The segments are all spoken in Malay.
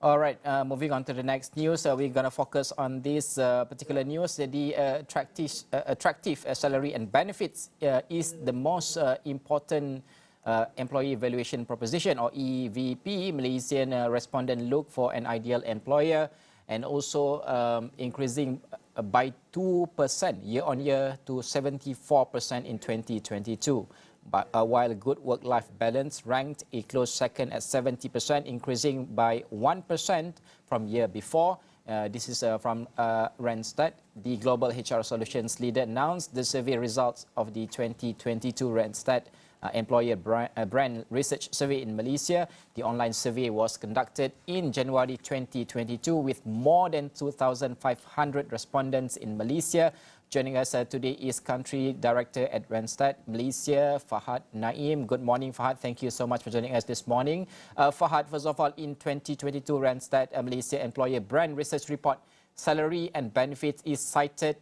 All right, moving on to the next news, we're going to focus on this particular news. The attractive salary and benefits is the most important employee evaluation proposition, or EVP. Malaysian respondent look for an ideal employer, and also increasing by 2% year-on-year to 74% in 2022. But while good work-life balance ranked a close second at 70%, increasing by 1% from year before. This is from Randstad. The global HR solutions leader announced the survey results of the 2022 Randstad Employer Brand Research Survey in Malaysia. The online survey was conducted in January 2022 with more than 2,500 respondents in Malaysia. Joining us today is Country Director at Randstad Malaysia, Fahad Naeem. Good morning, Fahad. Thank you so much for joining us this morning. Fahad, first of all, in 2022 Randstad Malaysia Employer Brand Research Report, salary and benefits is cited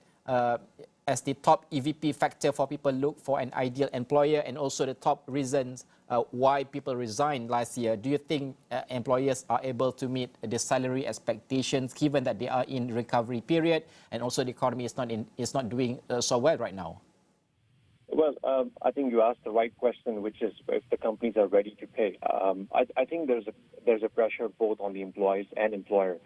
as the top EVP factor for people look for an ideal employer, and also the top reasons why people resigned last year. Do you think employers are able to meet the salary expectations given that they are in recovery period and also the economy is not doing so well right now? Well, I think you asked the right question, which is if the companies are ready to pay. I think there's a pressure both on the employees and employer,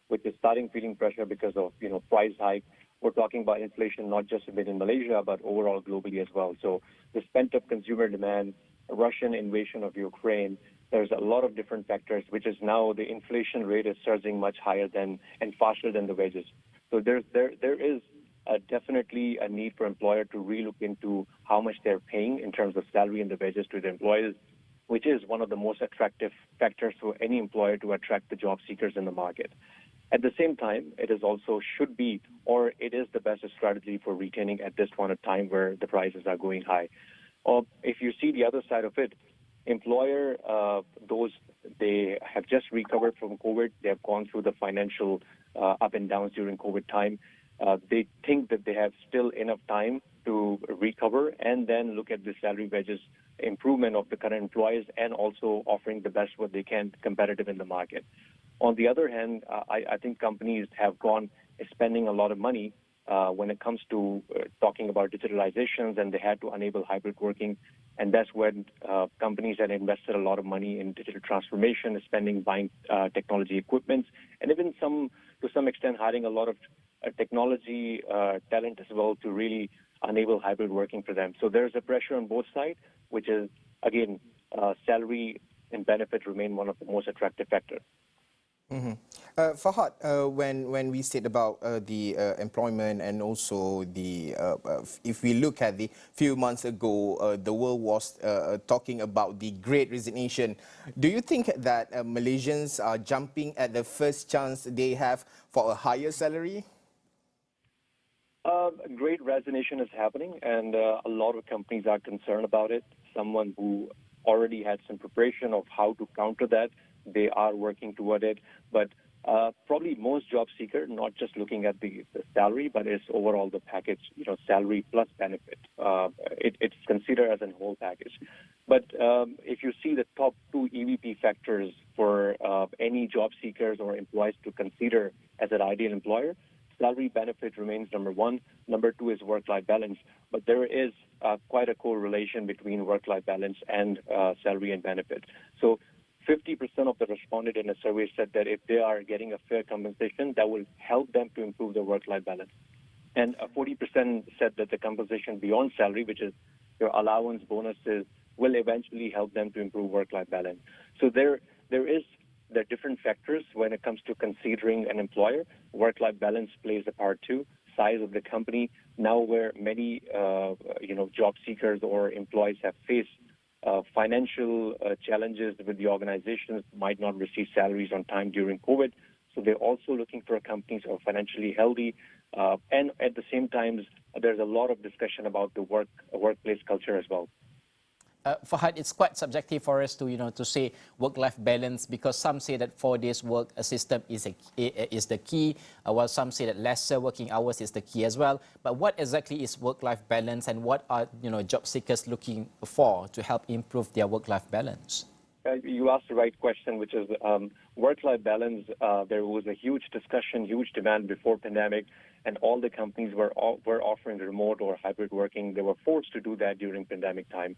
which is starting feeling pressure because of price hike. We're talking about inflation not just within Malaysia, but overall globally as well. So the pent-up consumer demand, Russian invasion of Ukraine, there's a lot of different factors, which is now the inflation rate is surging much higher than and faster than the wages. So there is definitely a need for employer to relook into how much they're paying in terms of salary and the wages to the employees, which is one of the most attractive factors for any employer to attract the job seekers in the market. At the same time, it is also should be, or it is the best strategy for retaining at this point of time where the prices are going high. Or if you see the other side of it, employer, those they have just recovered from COVID, they have gone through the financial up and downs during COVID time. They think that they have still enough time to recover and then look at the salary wages improvement of the current employees and also offering the best what they can competitive in the market. On the other hand, I think companies have gone spending a lot of money when it comes to talking about digitalizations, and they had to enable hybrid working. And that's when companies had invested a lot of money in digital transformation, spending, buying technology equipment, and even to some extent hiring a lot of technology talent as well to really enable hybrid working for them. So there's a pressure on both sides, which is, again, salary and benefit remain one of the most attractive factors. Mm-hmm. Fahad, when we said about the employment and also the, if we look at the few months ago, the world was talking about the Great Resignation. Do you think that Malaysians are jumping at the first chance they have for a higher salary? Great resignation is happening, and a lot of companies are concerned about it. Someone who already had some preparation of how to counter that, they are working toward it. But probably most job seekers, not just looking at the salary, but it's overall the package, salary plus benefit. It's considered as a whole package. But if you see the top two EVP factors for any job seekers or employees to consider as an ideal employer, salary benefit remains number one. Number two is work-life balance. But there is quite a correlation between work-life balance and salary and benefit. So 50% of the respondents in a survey said that if they are getting a fair compensation, that will help them to improve their work-life balance. And 40% said that the compensation beyond salary, which is your allowance, bonuses, will eventually help them to improve work-life balance. So there is the different factors when it comes to considering an employer. Work-life balance plays a part too. Size of the company. Now where many job seekers or employees have faced financial challenges with the organizations, might not receive salaries on time during COVID. So they're also looking for companies who are financially healthy. And at the same time, there's a lot of discussion about the workplace culture as well. Fahad, it's quite subjective for us to say work-life balance, because some say that 4 days work system is the key, while some say that lesser working hours is the key as well. But what exactly is work-life balance, and what are job seekers looking for to help improve their work-life balance? You asked the right question, which is work-life balance, there was a huge discussion, huge demand before pandemic, and all the companies were offering remote or hybrid working. They were forced to do that during pandemic time.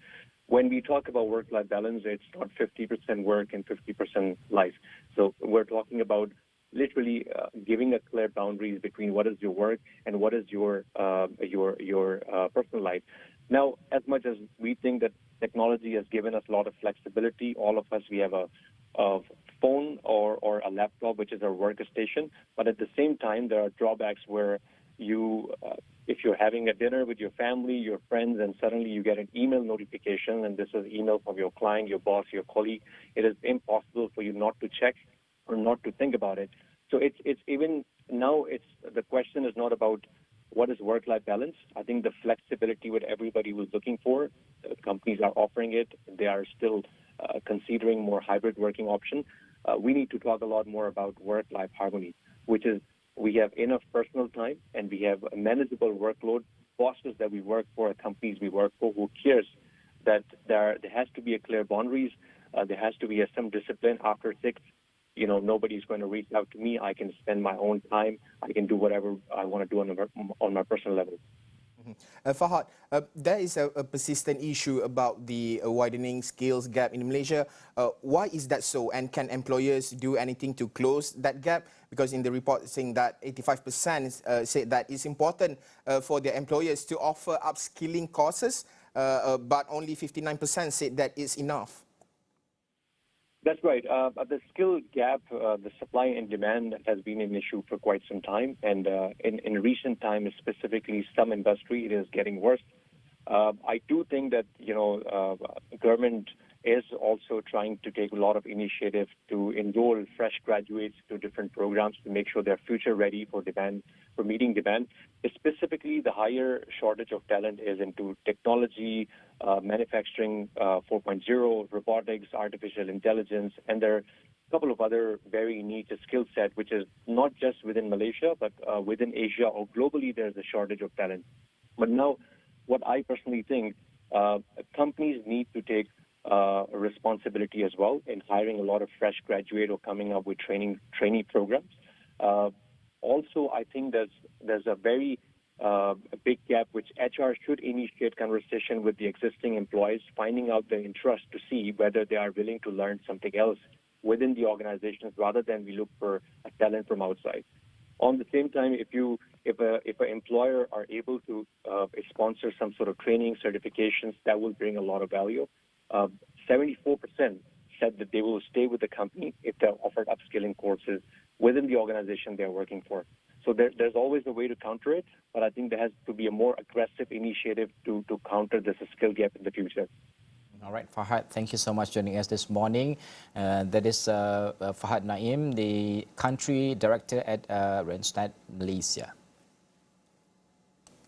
When we talk about work-life balance, it's not 50% work and 50% life. So we're talking about literally giving a clear boundaries between what is your work and what is your personal life. Now, as much as we think that technology has given us a lot of flexibility, all of us, we have a phone or a laptop, which is our workstation. But at the same time, there are drawbacks where if you're having a dinner with your family, your friends, and suddenly you get an email notification, and this is email from your client, your boss, your colleague, it is impossible for you not to check or not to think about it. So it's even now, the question is not about what is work-life balance. I think the flexibility what everybody was looking for, companies are offering it. They are still considering more hybrid working option. We need to talk a lot more about work-life harmony, which is we have enough personal time and we have a manageable workload. Bosses that we work for, companies we work for, who cares that there has to be a clear boundaries. There has to be some discipline. After 6, nobody's going to reach out to me. I can spend my own time. I can do whatever I want to do on my personal level. Fahad, there is a persistent issue about the widening skills gap in Malaysia. Why is that so? And can employers do anything to close that gap? Because in the report saying that 85% said that it's important for their employers to offer upskilling courses, but only 59% said that it's enough. That's right. The skill gap, the supply and demand has been an issue for quite some time. And in recent times, specifically some industry, it is getting worse. I do think that, government is also trying to take a lot of initiative to enroll fresh graduates to different programs to make sure they're future ready for meeting demand. Specifically, the higher shortage of talent is into technology, manufacturing 4.0, robotics, artificial intelligence, and there are a couple of other very niche skill set, which is not just within Malaysia, but within Asia or globally, there's a shortage of talent. But now, what I personally think, companies need to take responsibility as well in hiring a lot of fresh graduate or coming up with trainee programs. Also, I think there's a very big gap which HR should initiate conversation with the existing employees, finding out their interest to see whether they are willing to learn something else within the organizations rather than we look for a talent from outside. On the same time, if an employer are able to sponsor some sort of training certifications, that will bring a lot of value. 74% said that they will stay with the company if they're offered upskilling courses within the organization they're working for. So there's always a way to counter it, but I think there has to be a more aggressive initiative to counter this skill gap in the future. All right, Fahad, thank you so much for joining us this morning. That is Fahad Naeem, the Country Director at Randstad Malaysia.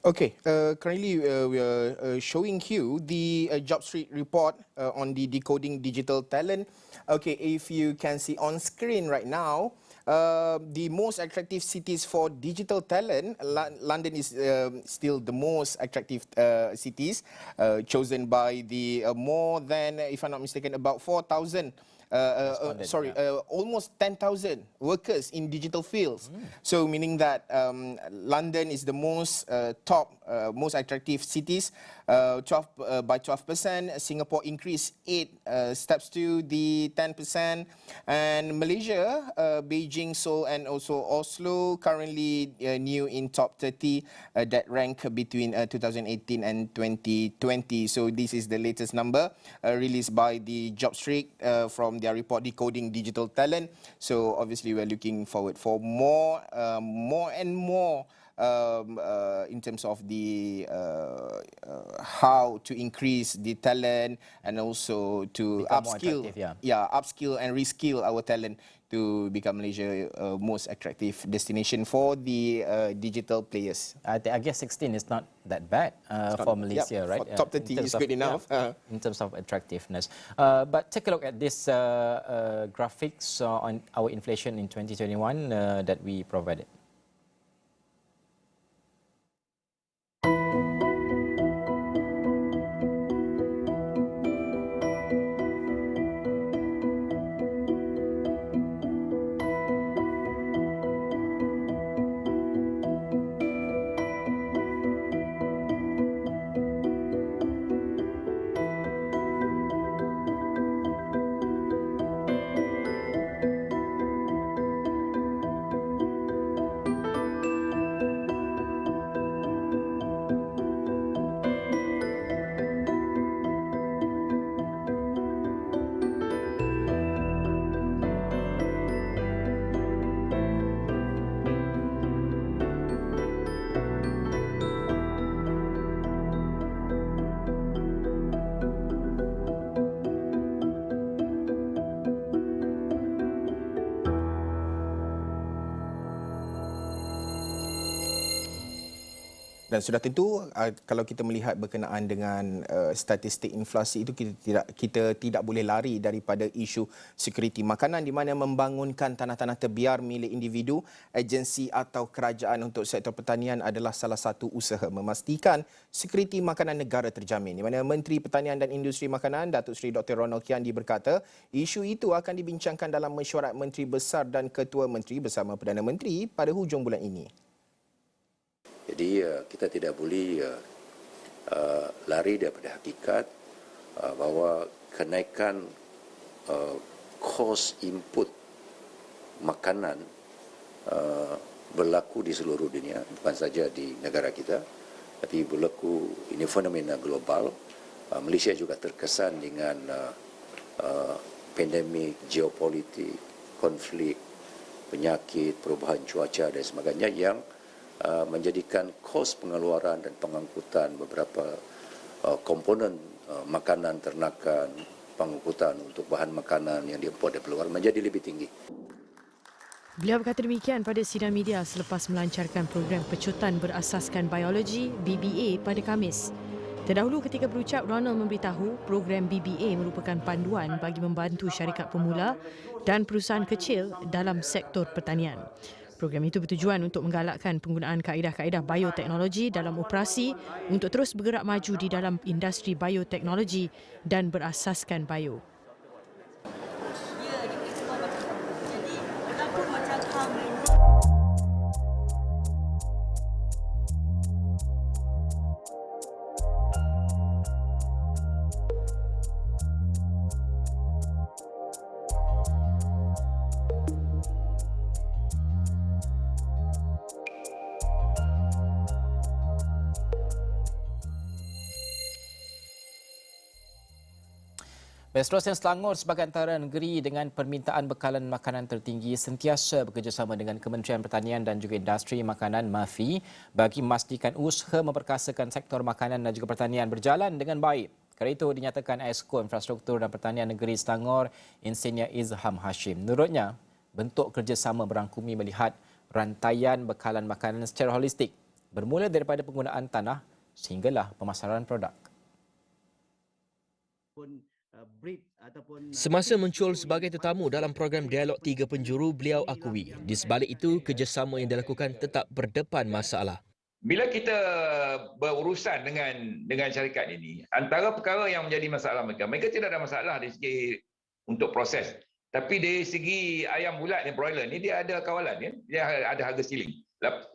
Okay, currently we are showing you the Job Street report on the decoding digital talent. Okay, if you can see on screen right now, the most attractive cities for digital talent, London is still the most attractive cities, chosen by the more than, if I'm not mistaken, about 4,000. Almost 10,000 workers in digital fields. So meaning that London is the most most attractive cities, by 12%. Singapore increased 8 steps to the 10%, and Malaysia, Beijing, Seoul, and also Oslo currently new in top 30 that rank between 2018 and 2020. So this is the latest number released by the Job Street from their report Decoding Digital Talent. So obviously we're looking forward for more and more in terms of the how to increase the talent and also to upskill, upskill and reskill our talent to become Malaysia most attractive destination for the digital players. I guess 16 is not that bad for Malaysia, right? Top 30 is good enough. In terms of attractiveness. But take a look at this graphics on our inflation in 2021 that we provided. Dan sudah tentu kalau kita melihat berkenaan dengan statistik inflasi itu kita tidak boleh lari daripada isu sekuriti makanan di mana membangunkan tanah-tanah terbiar milik individu, agensi atau kerajaan untuk sektor pertanian adalah salah satu usaha memastikan sekuriti makanan negara terjamin. Di mana Menteri Pertanian dan Industri Makanan Datuk Seri Dr. Ronald Kiandi berkata, isu itu akan dibincangkan dalam mesyuarat Menteri Besar dan Ketua Menteri bersama Perdana Menteri pada hujung bulan ini. Jadi kita tidak boleh lari daripada hakikat bahawa kenaikan kos input makanan berlaku di seluruh dunia, bukan saja di negara kita, tapi berlaku ini fenomena global. Malaysia juga terkesan dengan pandemik, geopolitik, konflik, penyakit, perubahan cuaca dan sebagainya yang menjadikan kos pengeluaran dan pengangkutan beberapa komponen makanan ternakan, pengangkutan untuk bahan makanan yang diimport dari luar menjadi lebih tinggi. Beliau berkata demikian pada sidang media selepas melancarkan program pecutan berasaskan biologi BBA pada Khamis. Terdahulu ketika berucap, Ronald memberitahu program BBA merupakan panduan bagi membantu syarikat pemula dan perusahaan kecil dalam sektor pertanian. Program itu bertujuan untuk menggalakkan penggunaan kaedah-kaedah bioteknologi dalam operasi untuk terus bergerak maju di dalam industri bioteknologi dan berasaskan bio. Seterusnya, Selangor sebagai antara negeri dengan permintaan bekalan makanan tertinggi sentiasa bekerjasama dengan Kementerian Pertanian dan juga Industri Makanan MAFI bagi memastikan usaha memperkasakan sektor makanan dan juga pertanian berjalan dengan baik. Kerana itu dinyatakan Esko Infrastruktur dan Pertanian Negeri Selangor, Insinyur Izham Hashim. Menurutnya, bentuk kerjasama berangkumi melihat rantaian bekalan makanan secara holistik, bermula daripada penggunaan tanah sehinggalah pemasaran produk. Semasa muncul sebagai tetamu dalam program Dialog 3 Penjuru, beliau akui di sebalik itu kerjasama yang dilakukan tetap berdepan masalah. Bila kita berurusan dengan syarikat ini, antara perkara yang menjadi masalah mereka tidak ada masalah dari segi untuk proses. Tapi dari segi ayam bulat dan broiler ni dia ada kawalan kan? Dia ada harga ceiling.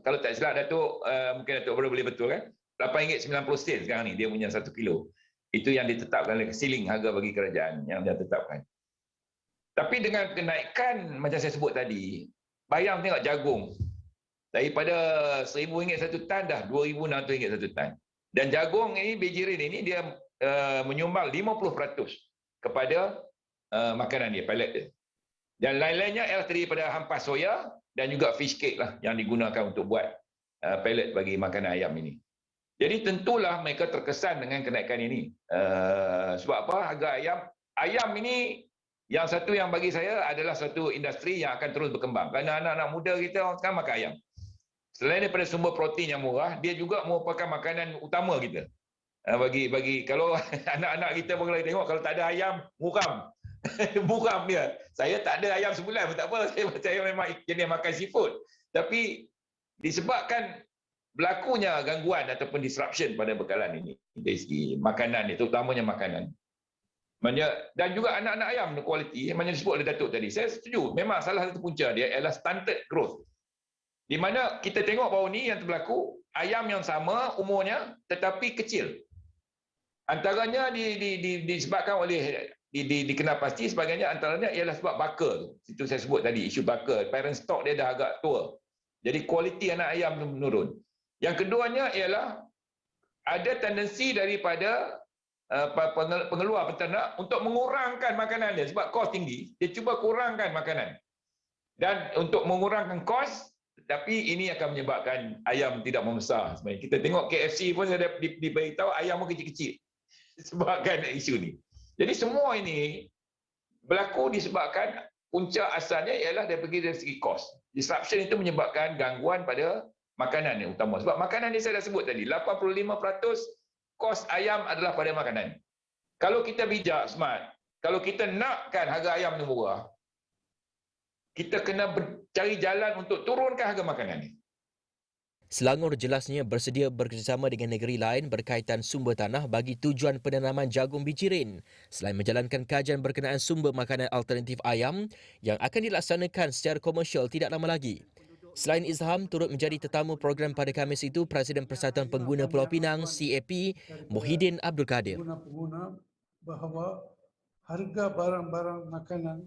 Kalau tak silap Datuk, mungkin Datuk boleh betul kan? RM8.90 sekarang ni dia punya 1 kilo. Itu yang ditetapkan oleh ceiling harga bagi kerajaan yang dia tetapkan. Tapi dengan kenaikan macam saya sebut tadi, bayang tengok jagung. Daripada RM1,000 satu tan dah RM2,600 satu tan. Dan jagung ini, bejirin ini dia menyumbang 50% kepada makanan dia, pellet dia. Dan lain-lainnya ialah daripada hampas soya dan juga fish cake lah yang digunakan untuk buat pellet bagi makanan ayam ini. Jadi tentulah mereka terkesan dengan kenaikan ini. Sebab apa? Harga ayam ini yang satu yang bagi saya adalah satu industri yang akan terus berkembang. Kerana anak-anak muda kita orang sekarang makan ayam. Selain daripada sumber protein yang murah, dia juga merupakan makanan utama kita. Bagi kalau anak-anak kita pun kalau tengok kalau tak ada ayam, muram. Muram dia. Saya tak ada ayam sebulan pun tak apa. Saya memang jenis makan seafood. Tapi disebabkan berlakunya gangguan ataupun disruption pada bekalan ini dari segi makanan ni, terutamanya makanan. Dan juga anak-anak ayam kualiti, macam disebut oleh Datuk tadi, saya setuju, memang salah satu punca dia ialah stunted growth. Di mana kita tengok bahawa ni yang berlaku, ayam yang sama umurnya tetapi kecil. Antaranya disebabkan oleh, dikenal pasti sebagainya, antaranya ialah sebab baka. Itu saya sebut tadi, isu baka. Parent stock dia dah agak tua. Jadi kualiti anak ayam menurun. Yang keduanya ialah ada tendensi daripada pengeluar peternak untuk mengurangkan makanan dia sebab kos tinggi. Dia cuba kurangkan makanan. Dan untuk mengurangkan kos, tapi ini akan menyebabkan ayam tidak membesar. Sebenarnya kita tengok KFC pun saya diberitahu ayam pun kecil-kecil sebabkan isu ni. Jadi semua ini berlaku disebabkan punca asalnya ialah dari segi kos. Disruption itu menyebabkan gangguan pada makanan yang utama. Sebab makanan ni saya dah sebut tadi, 85% kos ayam adalah pada makanan. Kalau kita bijak, smart, kalau kita nakkan harga ayam ni murah, kita kena cari jalan untuk turunkan harga makanan ni. Selangor jelasnya bersedia bekerjasama dengan negeri lain berkaitan sumber tanah bagi tujuan penanaman jagung biji rin, selain menjalankan kajian berkenaan sumber makanan alternatif ayam yang akan dilaksanakan secara komersial tidak lama lagi. Selain Izham, turut menjadi tetamu program pada Khamis itu Presiden Persatuan Pengguna Pulau Pinang CAP Muhyiddin Abdul Kadir. Pengguna bahawa harga barang-barang makanan.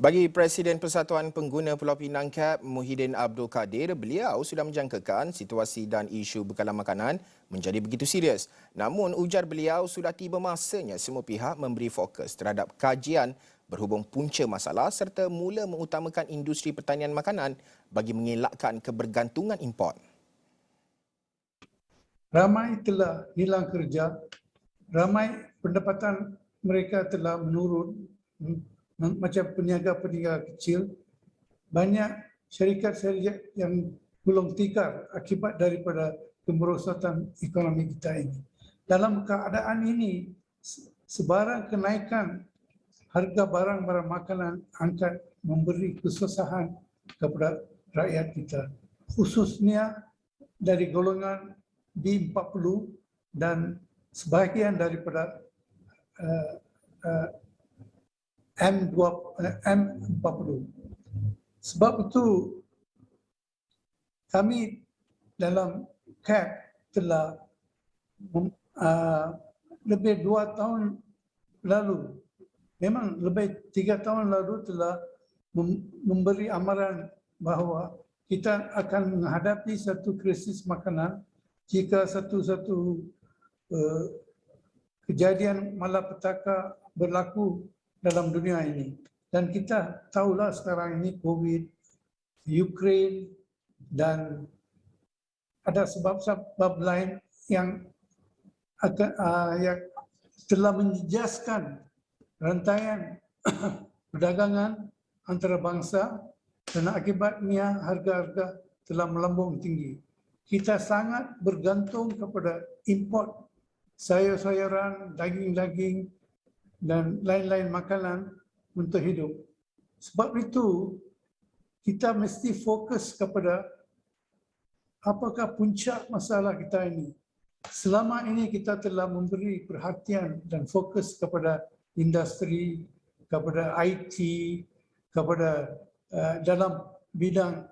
Bagi Presiden Persatuan Pengguna Pulau Pinang CAP Muhyiddin Abdul Kadir, beliau sudah menjangkakan situasi dan isu bekalan makanan menjadi begitu serius. Namun ujar beliau sudah tiba masanya semua pihak memberi fokus terhadap kajian berhubung punca masalah serta mula mengutamakan industri pertanian makanan bagi mengelakkan kebergantungan import. Ramai telah hilang kerja, ramai pendapatan mereka telah menurun, macam peniaga-peniaga kecil. Banyak syarikat-syarikat yang gulung tikar akibat daripada kemerosotan ekonomi kita ini. Dalam keadaan ini, sebarang kenaikan harga barang-barang makanan akan memberi kesusahan kepada rakyat kita, khususnya dari golongan B40 dan sebahagian daripada M40. Sebab itu kami dalam CAP telah lebih 2 tahun lalu, memang lebih 3 tahun lalu telah memberi amaran bahawa kita akan menghadapi satu krisis makanan jika satu-satu kejadian malapetaka berlaku dalam dunia ini. Dan kita tahulah sekarang ini COVID, Ukraine dan ada sebab-sebab lain yang telah menjejaskan rantaian perdagangan antarabangsa dan akibatnya harga-harga telah melambung tinggi. Kita sangat bergantung kepada import sayur-sayuran, daging-daging dan lain-lain makanan untuk hidup. Sebab itu, kita mesti fokus kepada apakah puncak masalah kita ini. Selama ini kita telah memberi perhatian dan fokus kepada industri, kepada IT, kepada dalam bidang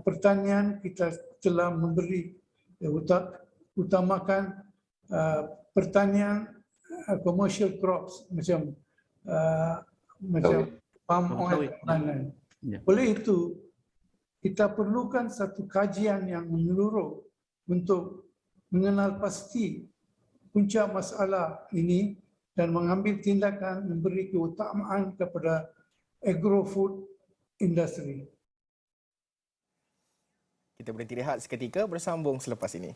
pertanian kita telah memberi utamakan pertanian commercial crops macam palm oil dan lain-lain. Oleh itu, kita perlukan satu kajian yang menyeluruh untuk mengenal pasti puncak masalah ini dan mengambil tindakan memberi keutamaan kepada agro-food industry. Kita berhenti rehat seketika, bersambung selepas ini.